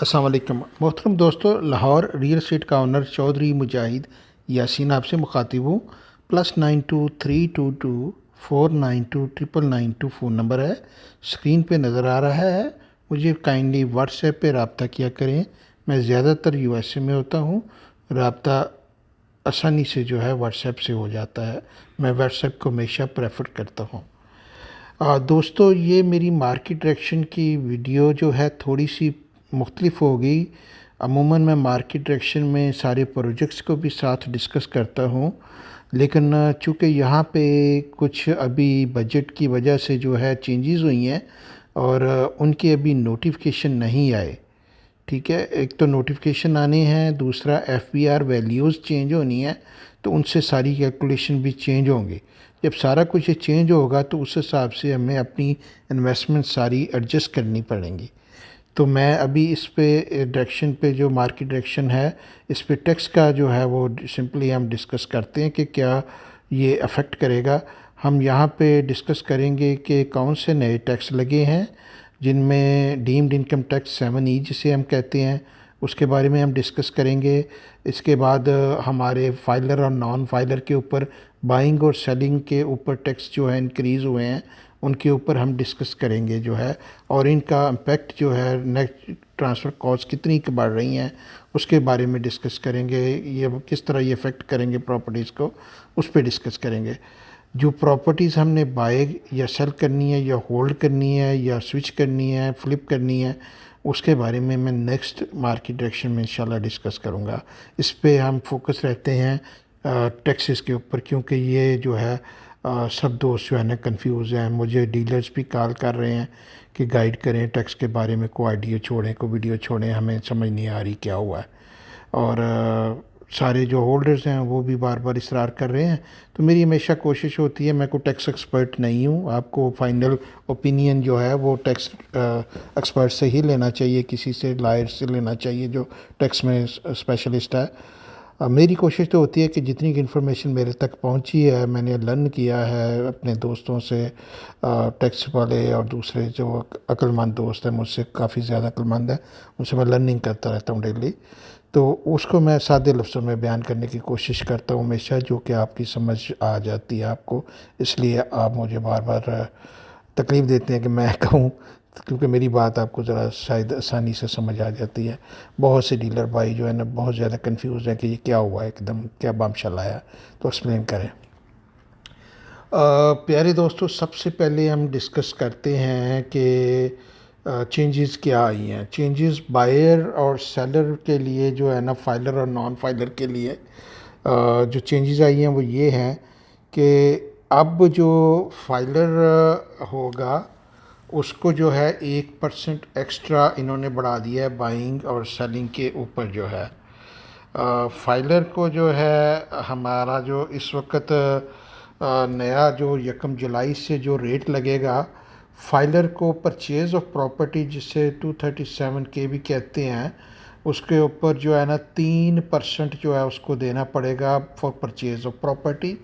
अस्सलाम वालेकुम मोहतरम दोस्तों, लाहौर रियल एस्टेट का ओनर चौधरी मुजाहिद यासीन आपसे मुखातिब हूँ। +923224929992 फ़ोन नंबर है, स्क्रीन पे नज़र आ रहा है। मुझे काइंडली व्हाट्सएप पे रब्ता किया करें। मैं ज़्यादातर यूएसए में होता हूँ। रब्ता आसानी से जो है व्हाट्सएप से हो जाता है। मैं व्हाट्सएप को हमेशा प्रेफर करता हूँ। दोस्तों, ये मेरी मार्केट डायरेक्शन की वीडियो जो है थोड़ी सी मुख्तलिफ होगी। अमूमन मैं मार्केट डायरेक्शन में सारे प्रोजेक्ट्स को भी साथ डिस्कस करता हूँ, लेकिन चूँकि यहाँ पे कुछ अभी बजट की वजह से जो है चेंजेस हुई हैं और उनके अभी नोटिफिकेशन नहीं आए। ठीक है, एक तो नोटिफिकेशन आने हैं, दूसरा एफबीआर वैल्यूज़ चेंज होनी है, तो उनसे सारी कैलकुलेशन भी चेंज होंगे। जब सारा कुछ ये चेंज होगा तो उस हिसाब से हमें अपनी इन्वेस्टमेंट सारी एडजस्ट करनी पड़ेंगी। तो मैं अभी इस पे डायरेक्शन पे जो मार्केट डायरेक्शन है, इस पे टैक्स का जो है वो सिंपली हम डिस्कस करते हैं कि क्या ये अफेक्ट करेगा। हम यहाँ पे डिस्कस करेंगे कि कौन से नए टैक्स लगे हैं, जिनमें डीम्ड इनकम टैक्स 7E जिसे हम कहते हैं, उसके बारे में हम डिस्कस करेंगे। इसके बाद हमारे फाइलर और नॉन फाइलर के ऊपर बाइंग और सेलिंग के ऊपर टैक्स जो है इंक्रीज़ हुए हैं, उनके ऊपर हम डिस्कस करेंगे जो है, और इनका इम्पेक्ट जो है नेट ट्रांसफ़र कॉस्ट कितनी की बढ़ रही हैं उसके बारे में डिस्कस करेंगे। ये किस तरह ये इफ़ेक्ट करेंगे प्रॉपर्टीज़ को, उस पर डिस्कस करेंगे। जो प्रॉपर्टीज़ हमने बाय या सेल करनी है या होल्ड करनी है या स्विच करनी है, फ्लिप करनी है, उसके बारे में मैं नेक्स्ट मार्केट डायरेक्शन में इंशाल्लाह डिस्कस करूँगा। इस पे हम फोकस रहते हैं टैक्सेस के ऊपर, क्योंकि ये जो है सब दोस्त जो है ना कंफ्यूज हैं। मुझे डीलर्स भी कॉल कर रहे हैं कि गाइड करें टैक्स के बारे में, को आइडियो छोड़ें, को वीडियो छोड़ें, हमें समझ नहीं आ रही क्या हुआ है। और सारे जो होल्डर्स हैं वो भी बार बार इसरार कर रहे हैं। तो मेरी हमेशा कोशिश होती है, मैं कोई टैक्स एक्सपर्ट नहीं हूँ, आपको फाइनल ओपिनियन जो है वो टैक्स एक्सपर्ट से ही लेना चाहिए, किसी से लायर से लेना चाहिए जो टैक्स में स्पेशलिस्ट है। मेरी कोशिश तो होती है कि जितनी इन्फॉर्मेशन मेरे तक पहुंची है, मैंने लर्न किया है अपने दोस्तों से, टैक्स वाले और दूसरे जो अक्लमंद दोस्त हैं, मुझसे काफ़ी ज़्यादा अक्लमंद है, उनसे मैं लर्निंग करता रहता हूँ डेली। तो उसको मैं सादे लफ्ज़ों में बयान करने की कोशिश करता हूँ हमेशा, जो कि आपकी समझ आ जाती है आपको। इसलिए आप मुझे बार बार तकलीफ़ देते हैं कि मैं कहूँ, क्योंकि मेरी बात आपको ज़रा शायद आसानी से समझ आ जाती है। बहुत से डीलर भाई जो है ना बहुत ज़्यादा कंफ्यूज हैं कि ये क्या हुआ है, एकदम क्या बमशल आया, तो एक्सप्लेन करें। प्यारे दोस्तों, सबसे पहले हम डिस्कस करते हैं कि चेंजेस क्या आई हैं। चेंजेस बायर और सेलर के लिए जो है ना, फाइलर और नॉन फाइलर के लिए जो चेंजेस आई हैं वो ये हैं कि अब जो फाइलर होगा उसको जो है 1% एक्स्ट्रा इन्होंने बढ़ा दिया है बाइंग और सेलिंग के ऊपर जो है। फाइलर को जो है हमारा जो इस वक्त नया जो 1 जुलाई से जो रेट लगेगा फाइलर को परचेज़ ऑफ प्रॉपर्टी, जिसे 237 के भी कहते हैं, उसके ऊपर जो है ना 3% जो है उसको देना पड़ेगा for purchase of property.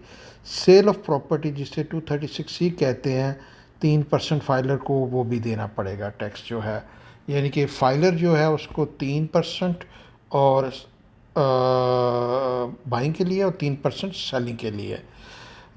Sale of property, जिसे 236C कहते हैं, 3% फाइलर को वो भी देना पड़ेगा टैक्स जो है। यानी कि फाइलर जो है उसको 3% और बाइंग के लिए और 3% सेलिंग के लिए।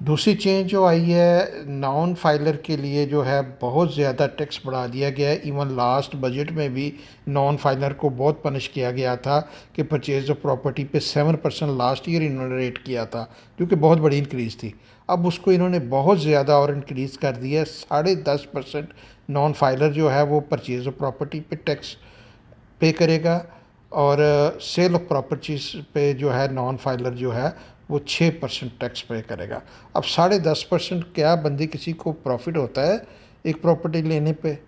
दूसरी चेंज जो आई है, नॉन फाइलर के लिए जो है बहुत ज़्यादा टैक्स बढ़ा दिया गया है। इवन लास्ट बजट में भी नॉन फाइलर को बहुत पनिश किया गया था कि परचेज ऑफ प्रॉपर्टी पे 7% लास्ट ईयर इन्होंने रेट किया था, क्योंकि बहुत बड़ी इंक्रीज़ थी। अब उसको इन्होंने बहुत ज़्यादा और इंक्रीज़ कर दिया है, 10.5% नॉन फाइलर जो है वो परचेज ऑफ प्रॉपर्टी पे टैक्स पे करेगा, और सेल ऑफ प्रॉपर्टीज़ पे जो है नॉन फाइलर जो है वो 6% टैक्स पे करेगा। अब 10.5% क्या बंदे किसी को प्रॉफिट होता है एक प्रॉपर्टी लेने पे?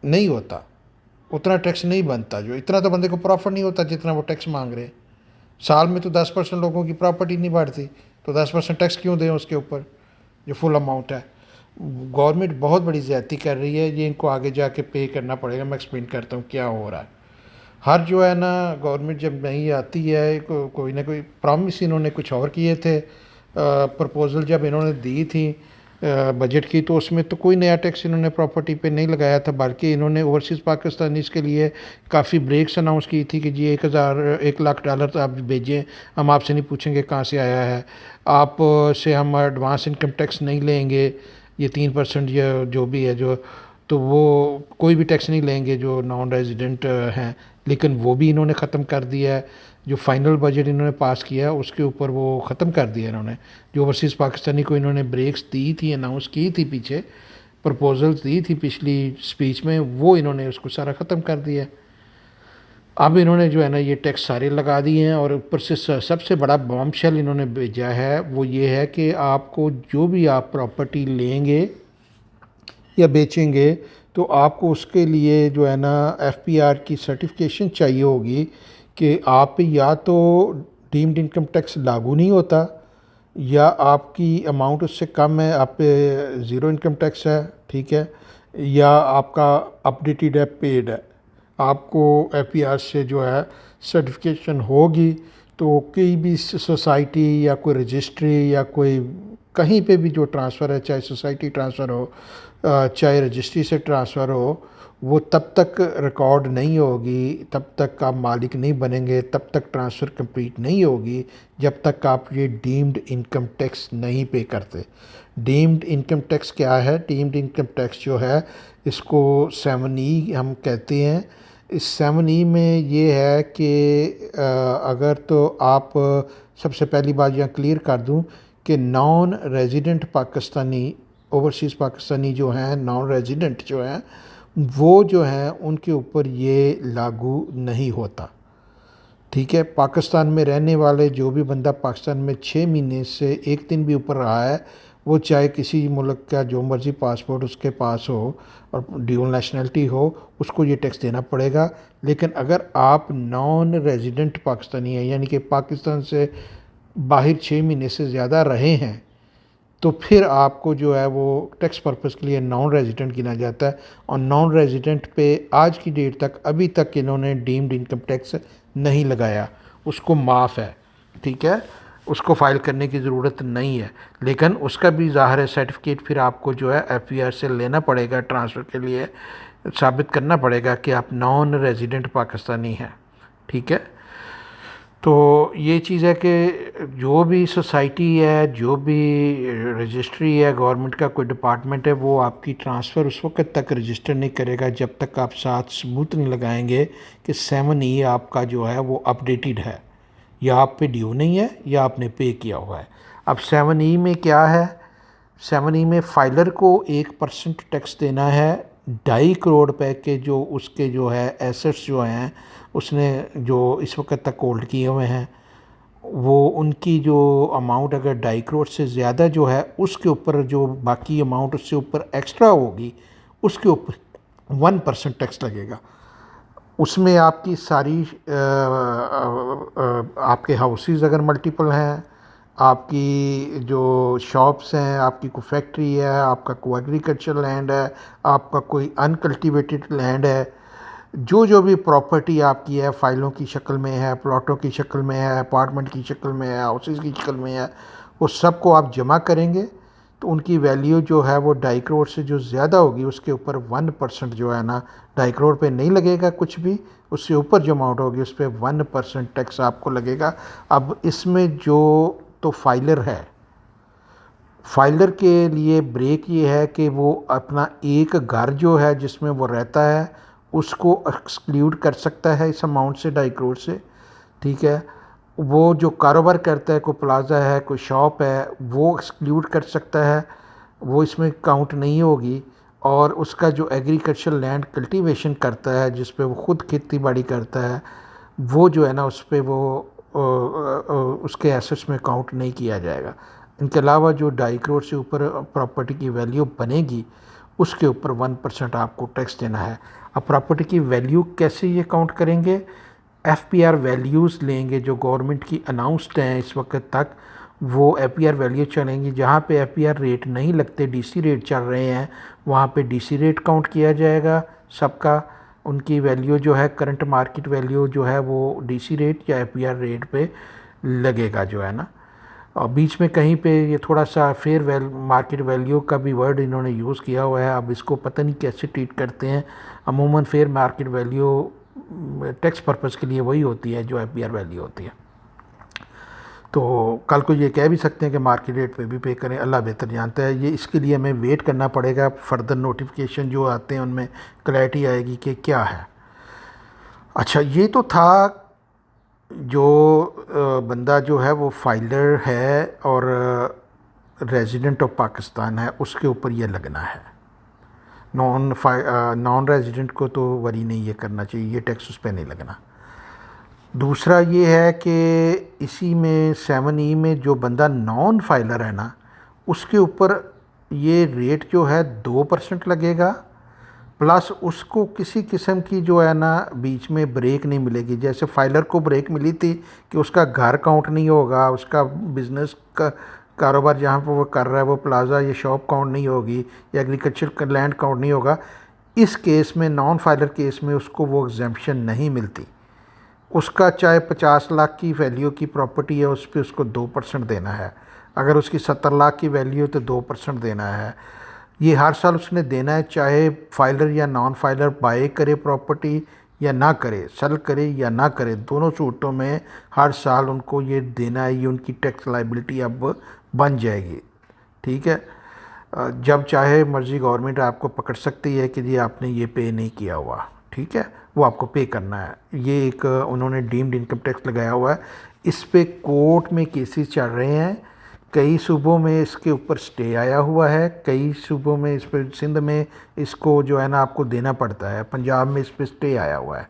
नहीं होता, उतना टैक्स नहीं बनता। जो इतना तो बंदे को प्रॉफिट नहीं होता जितना वो टैक्स मांग रहे हैं। साल में तो 10% लोगों की प्रॉपर्टी नहीं बढ़ती, तो 10% टैक्स क्यों दें उसके ऊपर जो फुल अमाउंट है। गवर्नमेंट बहुत बड़ी ज़्यादती कर रही है, ये इनको आगे जाके पे करना पड़ेगा। मैं एक्सप्लेन करता हूँ क्या हो रहा है। हर जो है ना गवर्नमेंट जब नहीं आती है, कोई ना कोई प्रॉमिस इन्होंने कुछ और किए थे। प्रपोज़ल जब इन्होंने दी थी बजट की, तो उसमें तो कोई नया टैक्स इन्होंने प्रॉपर्टी पे नहीं लगाया था, बल्कि इन्होंने ओवरसीज़ पाकिस्तानीज़ के लिए काफ़ी ब्रेक्स अनाउंस की थी कि जी 1 लाख डॉलर तो आप भेजें, हम आपसे नहीं पूछेंगे कहाँ से आया है, आप से हम एडवांस इनकम टैक्स नहीं लेंगे, ये 3% या जो भी है जो, तो वो कोई भी टैक्स नहीं लेंगे जो नॉन रेजिडेंट हैं। लेकिन वो भी इन्होंने ख़त्म कर दिया है। जो फाइनल बजट इन्होंने पास किया उसके ऊपर वो ख़त्म कर दिया इन्होंने। जो ओवरसीज़ पाकिस्तानी को इन्होंने ब्रेक्स दी थी, अनाउंस की थी, पीछे प्रपोजल्स दी थी पिछली स्पीच में, वो इन्होंने उसको सारा ख़त्म कर दिया। अब इन्होंने जो है ना ये टैक्स सारे लगा दिए हैं, और ऊपर से सबसे बड़ा बॉम्बशेल इन्होंने भेजा है वो ये है कि आपको जो भी आप प्रॉपर्टी लेंगे या बेचेंगे तो आपको उसके लिए जो है ना एफपीआर की सर्टिफिकेशन चाहिए होगी कि आप या तो डीम्ड इनकम टैक्स लागू नहीं होता, या आपकी अमाउंट उससे कम है, आप पे ज़ीरो इनकम टैक्स है, ठीक है, या आपका अपडेटेड है, पेड है। आपको एफपीआर से जो है सर्टिफिकेशन होगी तो कोई भी सोसाइटी या कोई रजिस्ट्री या कोई कहीं पे भी जो ट्रांसफ़र है, चाहे सोसाइटी ट्रांसफ़र हो चाहे रजिस्ट्री से ट्रांसफ़र हो, वो तब तक रिकॉर्ड नहीं होगी, तब तक आप मालिक नहीं बनेंगे, तब तक ट्रांसफ़र कंप्लीट नहीं होगी जब तक आप ये डीम्ड इनकम टैक्स नहीं पे करते। डीम्ड इनकम टैक्स क्या है? डीम्ड इनकम टैक्स जो है इसको 7E हम कहते हैं। इस 7E में ये है कि अगर तो आप सबसे पहली बात यहाँ क्लियर कर दूँ कि non resident Pakistani, overseas Pakistani जो हैं, नॉन रेजिडेंट जो हैं, वो जो हैं उनके ऊपर ये लागू नहीं होता, ठीक है। पाकिस्तान में रहने वाले जो भी बंदा पाकिस्तान में 6 महीने से एक दिन भी ऊपर रहा है, वो चाहे किसी मुल्क का जो मर्ज़ी पासपोर्ट उसके पास हो और ड्यूल नेशनलिटी हो, उसको ये टैक्स देना पड़ेगा। लेकिन अगर आप नॉन रेजिडेंट पाकिस्तानी हैं, यानी कि पाकिस्तान से बाहर 6 महीने से ज़्यादा रहे हैं, तो फिर आपको जो है वो टैक्स पर्पज़ के लिए नॉन रेजिडेंट गिना जाता है। और नॉन रेजिडेंट पे आज की डेट तक अभी तक इन्होंने डीम्ड इनकम टैक्स नहीं लगाया, उसको माफ़ है, ठीक है, उसको फ़ाइल करने की ज़रूरत नहीं है। लेकिन उसका भी ज़ाहिर है सर्टिफिकेट फिर आपको जो है एफपीआर से लेना पड़ेगा, ट्रांसफ़र के लिए साबित करना पड़ेगा कि आप नॉन रेजिडेंट पाकिस्तानी हैं, ठीक है। तो ये चीज़ है कि जो भी सोसाइटी है, जो भी रजिस्ट्री है, गवर्नमेंट का कोई डिपार्टमेंट है, वो आपकी ट्रांसफ़र उस वक्त तक रजिस्टर नहीं करेगा जब तक आप साथ सबूत नहीं लगाएंगे कि 7E आपका जो है वो अपडेटेड है, या आप पे ड्यू नहीं है या आपने पे किया हुआ है। अब 7E में क्या है? 7E में फाइलर को 1% टैक्स देना है 2.5 करोड़ रुपए के जो उसके जो है एसेट्स जो हैं उसने जो इस वक्त तक होल्ड किए हुए हैं, वो उनकी जो अमाउंट अगर 2.5 करोड़ से ज़्यादा जो है उसके ऊपर जो बाकी अमाउंट उससे ऊपर एक्स्ट्रा होगी उसके ऊपर 1% टैक्स लगेगा। उसमें आपकी सारी आपके हाउसेस अगर मल्टीपल हैं, आपकी जो शॉप्स हैं, आपकी कोई फैक्ट्री है, आपका कोई एग्रीकल्चर लैंड है, आपका कोई अनकल्टिवेटेड लैंड है, जो जो भी प्रॉपर्टी आपकी है, फाइलों की शक्ल में है, प्लॉटों की शक्ल में है, अपार्टमेंट की शक्ल में है, हाउसेस की शक्ल में है, वो सबको आप जमा करेंगे तो उनकी वैल्यू जो है वो 2.5 करोड़ से जो ज़्यादा होगी उसके ऊपर 1% जो है ना, 2.5 करोड़ पे नहीं लगेगा कुछ भी, उससे ऊपर जो अमाउंट होगी उस पर 1% टैक्स आपको लगेगा। अब इसमें जो तो फाइलर है, फाइलर के लिए ब्रेक ये है कि वो अपना एक घर जो है जिसमें वो रहता है उसको एक्सक्लूड कर सकता है इस अमाउंट से, 2.5 करोड़ से, ठीक है। वो जो कारोबार करता है, कोई प्लाजा है, कोई शॉप है, वो एक्सक्लूड कर सकता है, वो इसमें काउंट नहीं होगी। और उसका जो एग्रीकल्चर लैंड कल्टीवेशन करता है, जिस पे वो ख़ुद खेती बाड़ी करता है, वो जो है ना उस पर वो उसके एसेट्स में काउंट नहीं किया जाएगा। इनके अलावा जो 2.5 करोड़ से ऊपर प्रॉपर्टी की वैल्यू बनेगी उसके ऊपर 1% आपको टैक्स देना है। अब प्रॉपर्टी की वैल्यू कैसे ये काउंट करेंगे? एफपीआर वैल्यूज़ लेंगे जो गवर्नमेंट की अनाउंस्ड हैं इस वक्त तक, वो एफपीआर वैल्यू चलेंगी। जहाँ पे एफपीआर रेट नहीं लगते, डीसी रेट चल रहे हैं, वहाँ पे डीसी रेट काउंट किया जाएगा सबका। उनकी वैल्यू जो है करंट मार्केट वैल्यू जो है वो डीसी रेट या एफपीआर रेट पे लगेगा जो है ना। और बीच में कहीं पे ये थोड़ा सा मार्केट वैल्यू का भी वर्ड इन्होंने यूज़ किया हुआ है। अब इसको पता नहीं कैसे ट्रीट करते हैं। अमूमन fair market value tax purpose के लिए वही होती है जो एफबीआर वैल्यू होती है। तो कल को ये कह भी सकते हैं कि मार्केट रेट पे भी पे करें, अल्लाह बेहतर जानता है। ये इसके लिए हमें वेट करना पड़ेगा, फर्दर नोटिफिकेशन जो आते हैं उनमें क्लैरिटी आएगी कि क्या है। अच्छा, ये तो था जो बंदा जो है वो फाइलर है और रेजिडेंट ऑफ पाकिस्तान है, उसके ऊपर ये लगना है। नॉन रेजिडेंट को तो वरी नहीं ये करना चाहिए, ये टैक्स उस पर नहीं लगना। दूसरा ये है कि इसी में 7E में जो बंदा नॉन फाइलर है ना, उसके ऊपर ये रेट जो है 2% लगेगा, प्लस उसको किसी किस्म की जो है ना बीच में ब्रेक नहीं मिलेगी। जैसे फाइलर को ब्रेक मिली थी कि उसका घर काउंट नहीं होगा, उसका बिज़नेस का कारोबार जहाँ पर वो कर रहा है वो प्लाज़ा या शॉप काउंट नहीं होगी, या एग्रीकल्चर का लैंड काउंट नहीं होगा। इस केस में, नॉन फाइलर केस में, उसको वो एग्जेम्पशन नहीं मिलती। उसका चाहे 50 लाख की वैल्यू की प्रॉपर्टी है, उस पर उसको 2% देना है। अगर उसकी 70 लाख की वैल्यू है तो 2% देना है। ये हर साल उसने देना है, चाहे फाइलर या नॉन फाइलर बाय करे प्रॉपर्टी या ना करे, सेल करे या ना करे, दोनों सूरतों में हर साल उनको ये देना है। ये उनकी टैक्स लाइबिलिटी अब बन जाएगी। ठीक है, जब चाहे मर्ज़ी गवर्नमेंट आपको पकड़ सकती है कि जी आपने ये पे नहीं किया हुआ, ठीक है, वो आपको पे करना है। ये एक उन्होंने डीम्ड इनकम टैक्स लगाया हुआ है। इस पे कोर्ट में केसेस चल रहे हैं, कई सूबों में इसके ऊपर स्टे आया हुआ है, कई सूबों में इस पर, सिंध में इसको जो है ना आपको देना पड़ता है, पंजाब में इस पर स्टे आया हुआ है।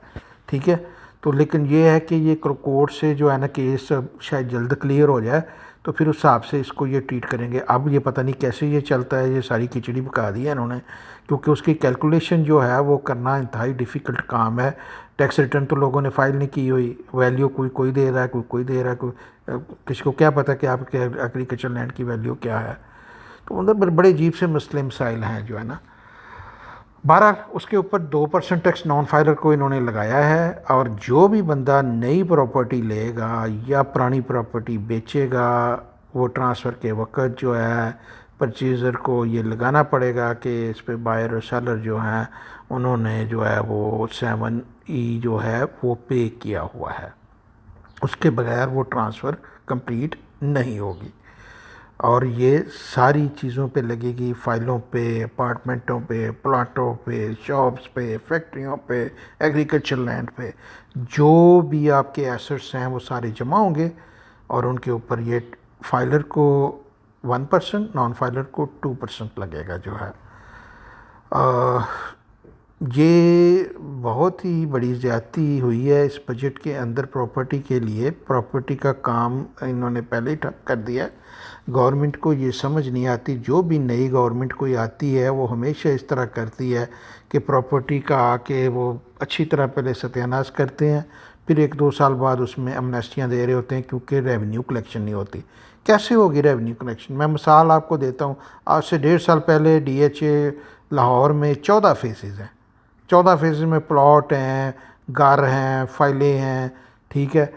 ठीक है, तो लेकिन ये है कि ये कोर्ट से जो है ना केस शायद जल्द क्लियर हो जाए, तो फिर उस हिसाब से इसको ये ट्रीट करेंगे। अब ये पता नहीं कैसे ये चलता है, ये सारी खिचड़ी पका दी है इन्होंने, क्योंकि उसकी कैलकुलेशन जो है वो करना इंतहाई डिफ़िकल्ट काम है। टैक्स रिटर्न तो लोगों ने फाइल नहीं की हुई, वैल्यू कोई दे रहा है, कोई दे रहा है, किसी को क्या पता कि आपके एग्रीकल्चर लैंड की वैल्यू क्या है। तो मतलब बड़े अजीब से मसले मसाइल हैं जो है ना। 12 उसके ऊपर 2% टैक्स नॉन फाइलर को इन्होंने लगाया है। और जो भी बंदा नई प्रॉपर्टी लेगा या पुरानी प्रॉपर्टी बेचेगा, वो ट्रांसफ़र के वक्त जो है परचेज़र को ये लगाना पड़ेगा कि इस पे बायर और सेलर जो हैं उन्होंने जो है वो 7E जो है वो पे किया हुआ है। उसके बगैर वो ट्रांसफ़र कंप्लीट नहीं होगी। और ये सारी चीज़ों पे लगेगी, फाइलों पे, अपार्टमेंटों पे, प्लाटों पे, शॉप्स पे, फैक्ट्रियों पे, एग्रीकल्चर लैंड पे, जो भी आपके एसेट्स हैं वो सारे जमा होंगे और उनके ऊपर ये फाइलर को 1%, नॉन फाइलर को 2% लगेगा जो है। ये बहुत ही बड़ी ज़्यादती हुई है इस बजट के अंदर प्रॉपर्टी के लिए। प्रॉपर्टी का काम इन्होंने पहले ही ठप कर दिया है। गवर्नमेंट को ये समझ नहीं आती, जो भी नई गवर्नमेंट कोई आती है वो हमेशा इस तरह करती है कि प्रॉपर्टी का आके वो अच्छी तरह पहले सत्यानाश करते हैं, फिर 1-2 साल बाद उसमें अमनेस्टियाँ दे रहे होते हैं क्योंकि रेवेन्यू कलेक्शन नहीं होती। कैसे होगी रेवेन्यू कलेक्शन? मैं मिसाल आपको देता हूँ। आज से 1.5 साल पहले DHA लाहौर में 14 फेसेस हैं। 14 फेसेस में प्लॉट हैं, घर हैं, फाइलें हैं, ठीक है।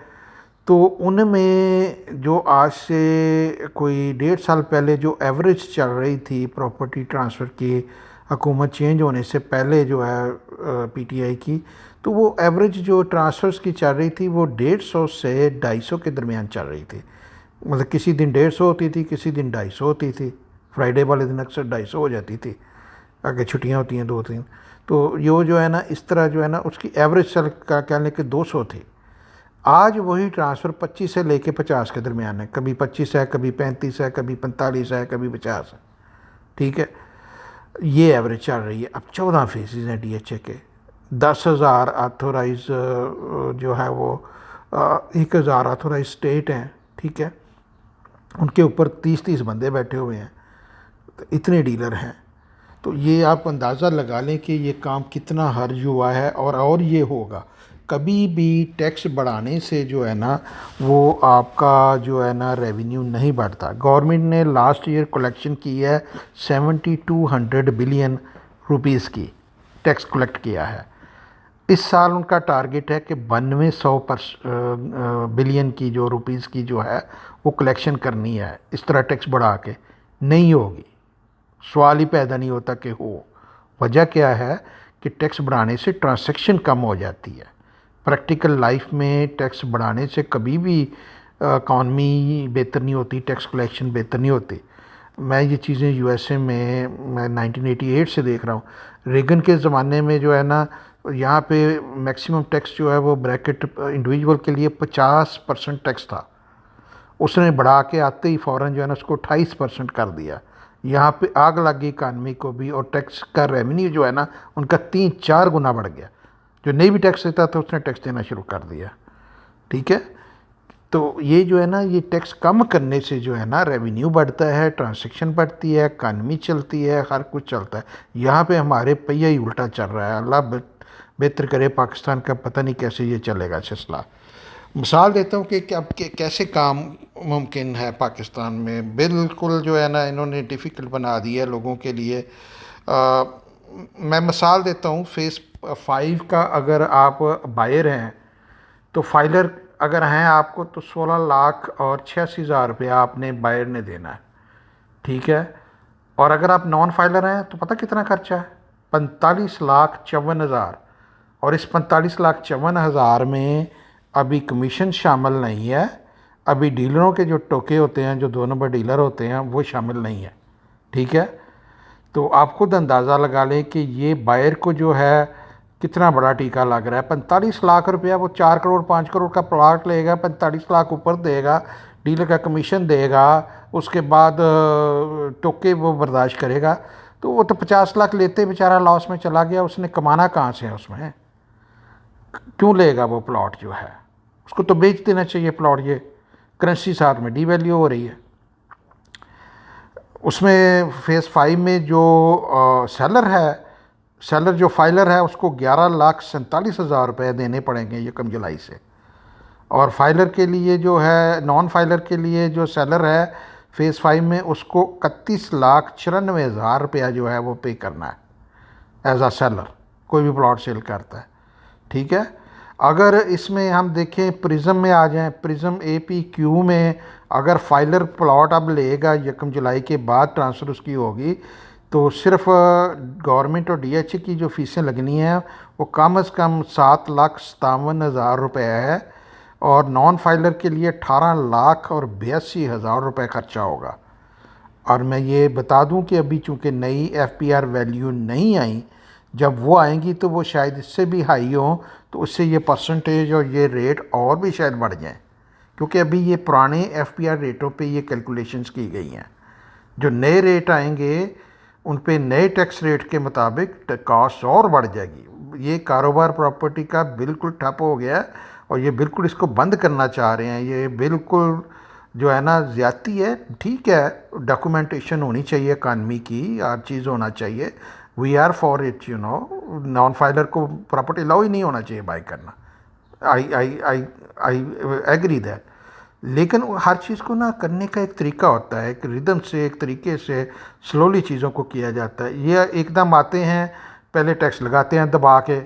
तो उनमें जो आज से कोई 1.5 साल पहले जो एवरेज चल रही थी प्रॉपर्टी ट्रांसफ़र की, हुकूमत चेंज होने से पहले जो है PTI की, तो वो एवरेज जो ट्रांसफ़र्स की चल रही थी वो 150 से 250 के दरमियान चल रही थी। मतलब किसी दिन 150 होती थी, किसी दिन 250 होती थी। फ्राइडे वाले दिन अक्सर 250 हो जाती थी, आगे छुट्टियाँ होती हैं 2-3। तो ये जो है ना इस तरह जो है ना उसकी एवरेज चल का कहने के 200 थी। आज वही ट्रांसफ़र 25 से लेके 50 के दरमियान है। कभी 25 है, कभी 35 है, कभी 45 है, कभी 50 है, ठीक है। ये एवरेज चल रही है। अब 14 फेसेस हैं DHA के, 10,000 ऑथोराइज जो है वो 1,000 ऑथोराइज स्टेट हैं, ठीक है। उनके ऊपर 30-30 बंदे बैठे हुए हैं, तो इतने डीलर हैं। तो ये आप अंदाज़ा लगा लें कि ये काम कितना हर्ज हुआ है। और ये होगा, कभी भी टैक्स बढ़ाने से जो है ना वो आपका जो है ना रेवेन्यू नहीं बढ़ता। गवर्नमेंट ने लास्ट ईयर कलेक्शन की है 7200 बिलियन रुपीस की टैक्स कलेक्ट किया है। इस साल उनका टारगेट है कि 9200 बिलियन की जो रुपीज़ की जो है वो कलेक्शन करनी है। इस तरह टैक्स बढ़ा के नहीं होगी, सवाल ही पैदा नहीं होता कि हो। वजह क्या है कि टैक्स बढ़ाने से ट्रांसैक्शन कम हो जाती है। प्रैक्टिकल लाइफ में टैक्स बढ़ाने से कभी भी इकॉनमी बेहतर नहीं होती, टैक्स कलेक्शन बेहतर नहीं होती। मैं ये चीज़ें यूएसए में मैं 1988 से देख रहा हूँ। रेगन के ज़माने में जो है ना, यहाँ पे मैक्सिमम टैक्स जो है वो ब्रैकेट इंडिविजुअल के लिए 50% टैक्स था। उसने बढ़ा के आते ही फ़ौरन जो है ना उसको 28% कर दिया। यहाँ पे आग लग गई इकानमी को भी, और टैक्स का रेवेन्यू जो है ना उनका 3-4 गुना बढ़ गया। जो नहीं भी टैक्स देता था उसने टैक्स देना शुरू कर दिया। ठीक है, तो ये जो है ना, ये टैक्स कम करने से जो है ना रेवेन्यू बढ़ता है, ट्रांसैक्शन बढ़ती है, इकानमी चलती है, हर कुछ चलता है। यहाँ पे हमारे पहिया ही उल्टा चल रहा है। अल्लाह बेहतर करे, पाकिस्तान का पता नहीं कैसे ये चलेगा सिलसिला। मिसाल देता हूँ कि अब कैसे काम मुमकिन है पाकिस्तान में। बिल्कुल जो है ना इन्होंने डिफ़िकल्ट बना दिया है लोगों के लिए। मैं मिसाल देता हूँ, फेज़ 5 का अगर आप बायर हैं तो फाइलर अगर हैं आपको तो 16,86,000 रुपया आपने बायर ने देना है। ठीक है, और अगर आप नॉन फाइलर हैं तो पता कितना खर्चा है? 45,54,000। और इस 45,54,000 में अभी कमीशन शामिल नहीं है, अभी डीलरों के जो टोके होते हैं, जो 2 नंबर डीलर होते हैं, वो शामिल नहीं है। ठीक है, तो आप खुद अंदाज़ा लगा लें कि ये बायर को जो है कितना बड़ा टीका लग रहा है। 45 लाख रुपया, वो 4 करोड़ 5 करोड़ का प्लॉट लेगा, 45 लाख ऊपर देगा, डीलर का कमीशन देगा, उसके बाद टोके वो बर्दाश्त करेगा। तो वो तो 50 लाख लेते बेचारा लॉस में चला गया, उसने कमाना कहाँ से है? उसमें क्यों लेगा वो प्लॉट जो है? उसको तो बेच देना चाहिए प्लॉट। ये करेंसी साथ में डीवैल्यू हो रही है। उसमें फेज़ 5 में जो सेलर है, सेलर जो फाइलर है, उसको 11,47,000 रुपये देने पड़ेंगे यकम जुलाई से। और फाइलर के लिए जो है, नॉन फाइलर के लिए जो सेलर है फेज़ 5 में, उसको 31,94,000 रुपया जो है वो पे करना है एज आ सेलर, कोई भी प्लॉट सेल करता है। ठीक है, अगर इसमें हम देखें प्रिज्म में आ जाएं, प्रिज्म APQ में अगर फाइलर प्लॉट अब लेगा यकम जुलाई के बाद ट्रांसफ़र उसकी होगी, तो सिर्फ गवर्नमेंट और DHA की जो फ़ीसें लगनी हैं वो कम से कम 7,57,000 रुपये है, और नॉन फाइलर के लिए 18,82,000 रुपये खर्चा होगा। और मैं ये बता दूं कि अभी चूँकि नई FPR वैल्यू नहीं आई, जब वो आएंगी तो वो शायद इससे भी हाई हो, तो उससे ये परसेंटेज और ये रेट और भी शायद बढ़ जाएं, क्योंकि अभी ये पुराने FPR रेटों पे ये कैलकुलेशंस की गई हैं। जो नए रेट आएंगे उन पे नए टैक्स रेट के मुताबिक कॉस्ट और बढ़ जाएगी। ये कारोबार प्रॉपर्टी का बिल्कुल ठप हो गया है, और ये बिल्कुल इसको बंद करना चाह रहे हैं। ये बिल्कुल जो है ना ज़्यादती है। ठीक है, डॉक्यूमेंटेशन होनी चाहिए इकानमी की, हर चीज़ होना चाहिए, we are for it, you know. Non filer को प्रॉपर्टी अलाउ ही नहीं होना चाहिए बाई करना। I I I I agree that. लेकिन हर चीज़ को ना करने का एक तरीका होता है, एक रिदम से, एक तरीके से स्लोली चीज़ों को किया जाता है। ये एकदम आते हैं, पहले टैक्स लगाते हैं दबा के,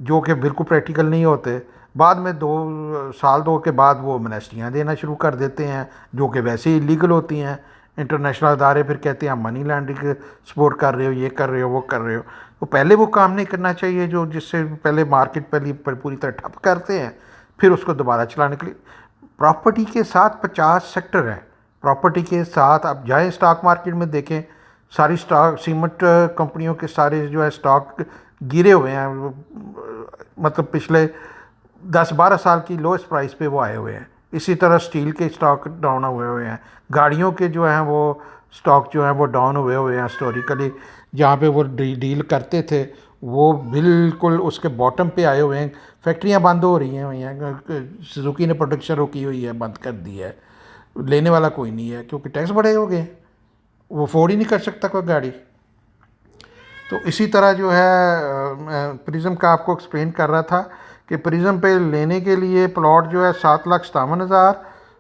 जो कि बिल्कुल प्रैक्टिकल नहीं होते। बाद में 2 साल के बाद वो अमनेस्टियाँ देना शुरू कर देते हैं, जो कि वैसे ही इलीगल होती हैं। इंटरनेशनल अदारे फिर कहते हैं आप मनी लॉन्ड्रिंग सपोर्ट कर रहे हो, ये कर रहे हो, वो कर रहे हो। तो पहले वो काम नहीं करना चाहिए जो जिससे पहले मार्केट पहले पूरी तरह ठप करते हैं, फिर उसको दोबारा चलाने के लिए। प्रॉपर्टी के साथ 50 सेक्टर हैं। प्रॉपर्टी के साथ आप जाएँ स्टॉक मार्केट में देखें, सारी स्टॉक सीमेंट कंपनियों के सारे जो है स्टॉक गिरे हुए हैं, मतलब पिछले 10-12 साल की लोएस्ट प्राइस पे वो आए हुए हैं। इसी तरह स्टील के स्टॉक डाउन हुए हुए हैं, गाड़ियों के जो हैं वो स्टॉक जो हैं वो डाउन हुए हुए हैं। हिस्टोरिकली जहाँ पे वो डील करते थे वो बिल्कुल उसके बॉटम पे आए हुए हैं। फैक्ट्रियाँ बंद हो रही हैं, सुजुकी ने प्रोडक्शन रोकी हुई है, बंद कर दी है, लेने वाला कोई नहीं है क्योंकि टैक्स बढ़े हो गए, वो अफोर्ड ही नहीं कर सकता कोई गाड़ी। तो इसी तरह जो है प्रिज्म का आपको एक्सप्लेन कर रहा था कि प्रिज्म पे लेने के लिए प्लॉट जो है 7,57,000,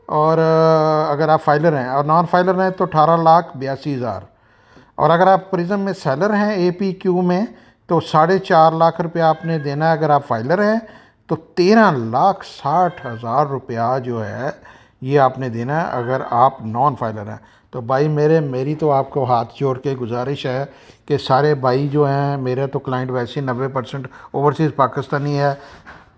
और अगर आप फाइलर हैं, और नॉन फाइलर हैं तो 18,82,000। और अगर आप प्रिज्म में सेलर हैं APQ में तो 4.5 लाख रुपया आपने देना है अगर आप फाइलर हैं, तो 13,60,000 रुपया जो है ये आपने देना है अगर आप नॉन फाइलर हैं। तो भाई मेरी तो आपको हाथ जोड़ के गुजारिश है कि सारे भाई जो हैं, मेरे तो क्लाइंट वैसे 90% ओवरसीज़ पाकिस्तानी है।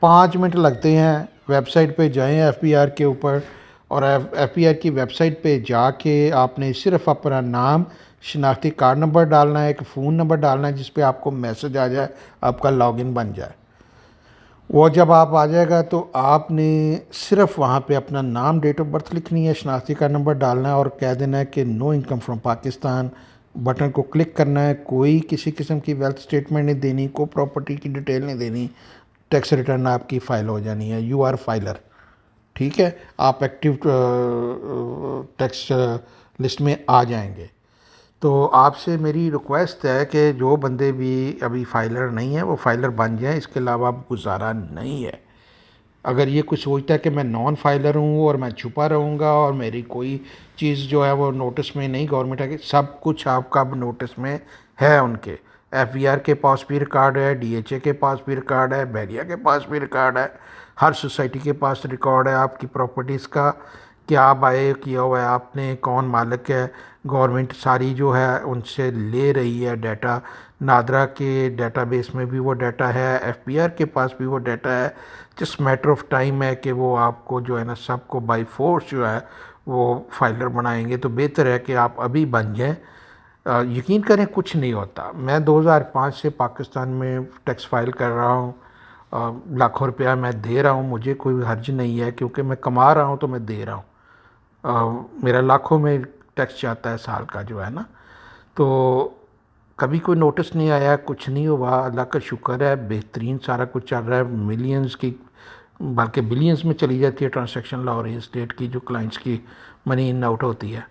5 मिनट लगते हैं, वेबसाइट पे जाएं एफपीआर के ऊपर, और एफपीआर की वेबसाइट पे जाके आपने सिर्फ अपना नाम, शनाख्ती कार्ड नंबर डालना है, एक फ़ोन नंबर डालना है जिस पे आपको मैसेज आ जाए, आपका लॉगिन बन जाए। वो जब आप आ जाएगा तो आपने सिर्फ वहाँ पे अपना नाम, डेट ऑफ बर्थ लिखनी है, शनाख्ती कार्ड नंबर डालना है और कह देना है कि no income from Pakistan. Button को क्लिक करना है, कोई किसी किस्म की वेल्थ स्टेटमेंट नहीं देनी, कोई प्रॉपर्टी की डिटेल नहीं देनी, टैक्स रिटर्न आपकी फ़ाइल हो जानी है। यू आर फाइलर, ठीक है, आप एक्टिव टैक्स लिस्ट में आ जाएंगे। तो आपसे मेरी रिक्वेस्ट है कि जो बंदे भी अभी फाइलर नहीं है वो फाइलर बन जाएं, इसके अलावा अब गुजारा नहीं है। अगर ये कुछ सोचता है कि मैं नॉन फाइलर हूँ और मैं छुपा रहूँगा और मेरी कोई चीज़ जो है वो नोटिस में नहीं, गवर्नमेंट है कि सब कुछ आपका अब नोटिस में है। उनके एफबीआर के पास भी रिकॉर्ड है, डीएचए के पास भी रिकॉर्ड है, बहरिया के पास भी रिकॉर्ड है, हर सोसाइटी के पास रिकॉर्ड है आपकी प्रॉपर्टीज़ का, क्या बाय किया हुआ है आपने, कौन मालिक है। गवर्नमेंट सारी जो है उनसे ले रही है डाटा। नादरा के डेटाबेस में भी वो डाटा है, एफपीआर के पास भी वो डाटा है। जस्ट मैटर ऑफ टाइम है कि वो आपको जो है ना सबको बाई फोर्स जो है वो फाइलर बनाएंगे। तो बेहतर है कि आप अभी बन जाएं। यकीन करें कुछ नहीं होता। मैं 2005 से पाकिस्तान में टैक्स फाइल कर रहा हूँ, लाखों रुपया मैं दे रहा हूँ, मुझे कोई हर्ज नहीं है क्योंकि मैं कमा रहा हूँ तो मैं दे रहा हूँ। मेरा लाखों में टैक्स जाता है साल का जो है ना। तो कभी कोई नोटिस नहीं आया, कुछ नहीं हुआ, अल्लाह का शुक्र है, बेहतरीन सारा कुछ चल रहा है। मिलियंस की बल्कि बिलियंस में चली जाती है ट्रांसैक्शन लॉ रही स्टेट की, जो क्लाइंट्स की मनी इन आउट होती है।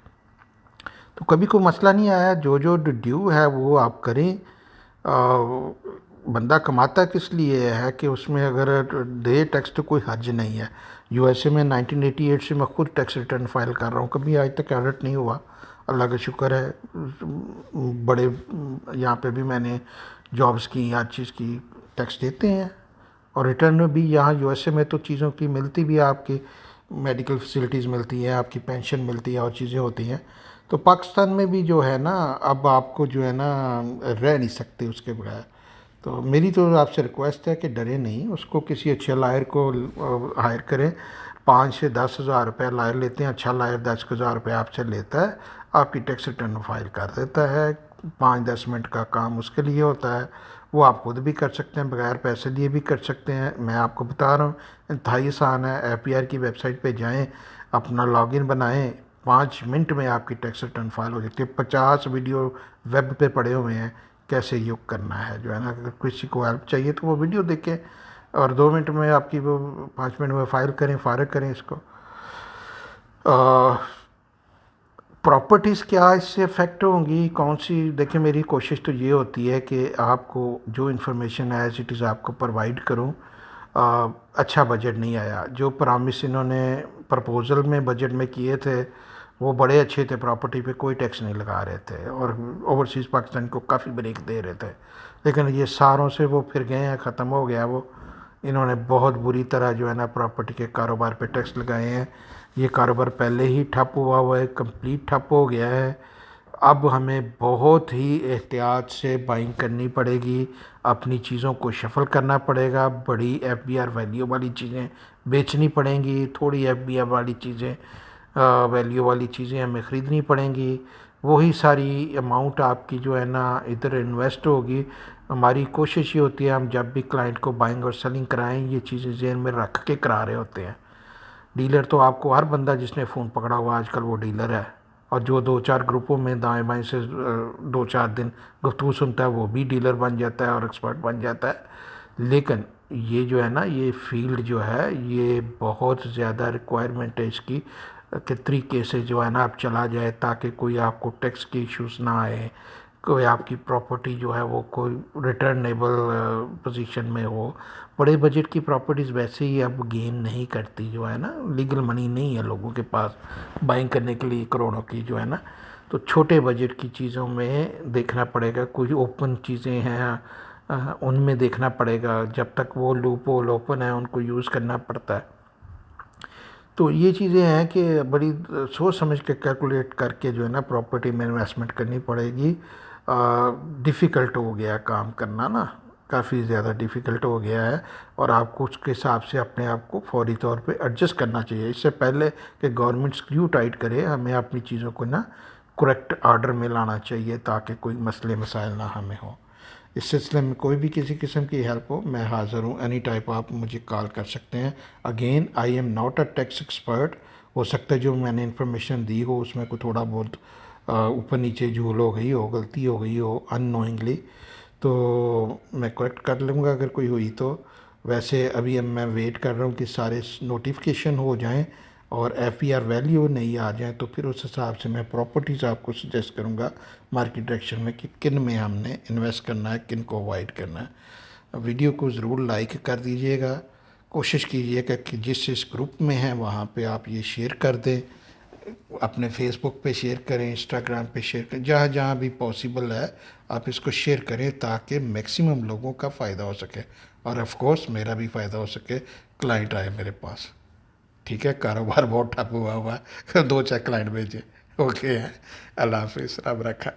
तो कभी कोई मसला नहीं आया। जो जो ड्यू है वो आप करें। बंदा कमाता किस लिए है कि उसमें अगर दे टैक्स तो कोई हर्ज नहीं है। यूएसए में 1988 से मैं खुद टैक्स रिटर्न फाइल कर रहा हूँ, कभी आज तक ऑडिट नहीं हुआ, अल्लाह का शुक्र है। बड़े यहाँ पे भी मैंने जॉब्स की, हर चीज़ की टैक्स देते हैं और रिटर्न भी यहाँ यूएसए में तो चीज़ों की मिलती भी है, आपकी मेडिकल फैसिलिटीज़ मिलती हैं, आपकी पेंशन मिलती है और चीज़ें होती हैं। तो पाकिस्तान में भी जो है ना अब आपको जो है ना रह नहीं सकते उसके बगैर। तो मेरी तो आपसे रिक्वेस्ट है कि डरे नहीं, उसको किसी अच्छे लायर को हायर करें। 5 से 10 हज़ार रुपये लायर लेते हैं, अच्छा लायर 10 हज़ार रुपये आपसे लेता है, आपकी टैक्स रिटर्न फाइल कर देता है। 5-10 मिनट का काम उसके लिए होता है, वो आप खुद भी कर सकते हैं, बगैर पैसे दिए भी कर सकते हैं। मैं आपको बता रहा हूँ इंतहाई आसान है। एफपीआर की वेबसाइट पे जाएं, अपना लॉगिन बनाएं, 5 मिनट में आपकी टैक्स रिटर्न फाइल हो जाती है। 50 वीडियो वेब पे पड़े हुए हैं कैसे योग करना है जो है ना। अगर किसी को हेल्प चाहिए तो वो वीडियो देखें और 2 मिनट में आपकी वो 5 मिनट में फाइल करें, फारग करें इसको। प्रॉपर्टीज़ क्या इससे अफेक्ट होंगी, कौन सी? देखिए मेरी कोशिश तो ये होती है कि आपको जो इन्फॉर्मेशन एज इट इज़ आपको प्रोवाइड करूं। अच्छा बजट नहीं आया, जो प्रॉमिस इन्होंने प्रपोज़ल में बजट में किए थे वो बड़े अच्छे थे, प्रॉपर्टी पे कोई टैक्स नहीं लगा रहे थे और ओवरसीज़ पाकिस्तान को काफ़ी ब्रेक दे रहे थे। लेकिन ये सारों से वो फिर गए हैं, ख़त्म हो गया वो। इन्होंने बहुत बुरी तरह जो है ना प्रॉपर्टी के कारोबार पे टैक्स लगाए हैं। ये कारोबार पहले ही ठप हुआ है, कंप्लीट ठप हो गया है। अब हमें बहुत ही एहतियात से बाइंग करनी पड़ेगी, अपनी चीज़ों को शफल करना पड़ेगा। बड़ी एफबीआर वैल्यू वाली चीज़ें बेचनी पड़ेंगी, थोड़ी एफबीआर वाली चीज़ें वैल्यू वाली चीज़ें हमें ख़रीदनी पड़ेंगी। वही सारी अमाउंट आपकी जो है ना इधर इन्वेस्ट होगी। हमारी कोशिश ये होती है हम जब भी क्लाइंट को बाइंग और सेलिंग कराएं ये चीज़ें ज़हन में रख के करा रहे होते हैं। डीलर तो आपको हर बंदा जिसने फ़ोन पकड़ा हुआ आजकल वो डीलर है, और जो 2-4 ग्रुपों में दाएं बाएं से 2-4 दिन गुफ्तगू सुनता है वो भी डीलर बन जाता है और एक्सपर्ट बन जाता है। लेकिन ये जो है ना ये फील्ड जो है ये बहुत ज़्यादा रिक्वायरमेंट है इसकी के तरीके से जो है ना आप चला जाए, ताकि कोई आपको टैक्स के इश्यूज ना आए, कोई आपकी प्रॉपर्टी जो है वो कोई रिटर्नेबल पोजीशन में हो। बड़े बजट की प्रॉपर्टीज़ वैसे ही अब गेन नहीं करती, जो है ना लीगल मनी नहीं है लोगों के पास बाइंग करने के लिए करोड़ों की जो है ना। तो छोटे बजट की चीज़ों में देखना पड़ेगा, कोई ओपन चीज़ें हैं उनमें देखना पड़ेगा, जब तक वो लूप होल ओपन है उनको यूज़ करना पड़ता है। तो ये चीज़ें हैं कि बड़ी सोच समझ के कैलकुलेट करके जो है ना प्रॉपर्टी में इन्वेस्टमेंट करनी पड़ेगी। डिफ़िकल्ट हो गया काम करना ना, काफ़ी ज़्यादा डिफ़िकल्ट हो गया है, और आपको उसके हिसाब से अपने आप को फौरी तौर पे एडजस्ट करना चाहिए। इससे पहले कि गवर्नमेंट स्क्रू टाइट करे, हमें अपनी चीज़ों को ना करेक्ट आर्डर में लाना चाहिए, ताकि कोई मसले मसाइल ना हमें हो। इस सिलसिले में कोई भी किसी किस्म की हेल्प हो, मैं हाज़िर हूँ। एनी टाइप आप मुझे कॉल कर सकते हैं। Again, I am not a tax expert. हो सकता है जो मैंने इन्फॉर्मेशन दी हो उसमें कोई थोड़ा बहुत ऊपर नीचे झूल हो गई हो, गलती हो गई हो अननोइंगली, तो मैं करेक्ट कर लूँगा अगर कोई हुई तो। वैसे अभी अब मैं वेट कर रहा हूँ कि सारे नोटिफिकेशन हो जाएं और एफईआर वैल्यू नहीं आ जाए, तो फिर उस हिसाब से मैं प्रॉपर्टीज़ आपको सजेस्ट करूँगा मार्केट डायरेक्शन में कि किन में हमने इन्वेस्ट करना है, किन को अवॉइड करना है। वीडियो को ज़रूर लाइक कर दीजिएगा। कोशिश कीजिएगा कि जिस ग्रुप में हैं वहाँ पे आप ये शेयर कर दें, अपने फेसबुक पे शेयर करें, इंस्टाग्राम पे शेयर करें, जहाँ जहाँ भी पॉसिबल है आप इसको शेयर करें, ताकि मैक्सिमम लोगों का फ़ायदा हो सके और ऑफ कोर्स मेरा भी फ़ायदा हो सके, क्लाइंट आए मेरे पास। ठीक है, कारोबार बहुत ठप हुआ हुआ है, दो चार क्लाइंट भेजे। ओके, अल्लाह हाफिज़, रब रखा।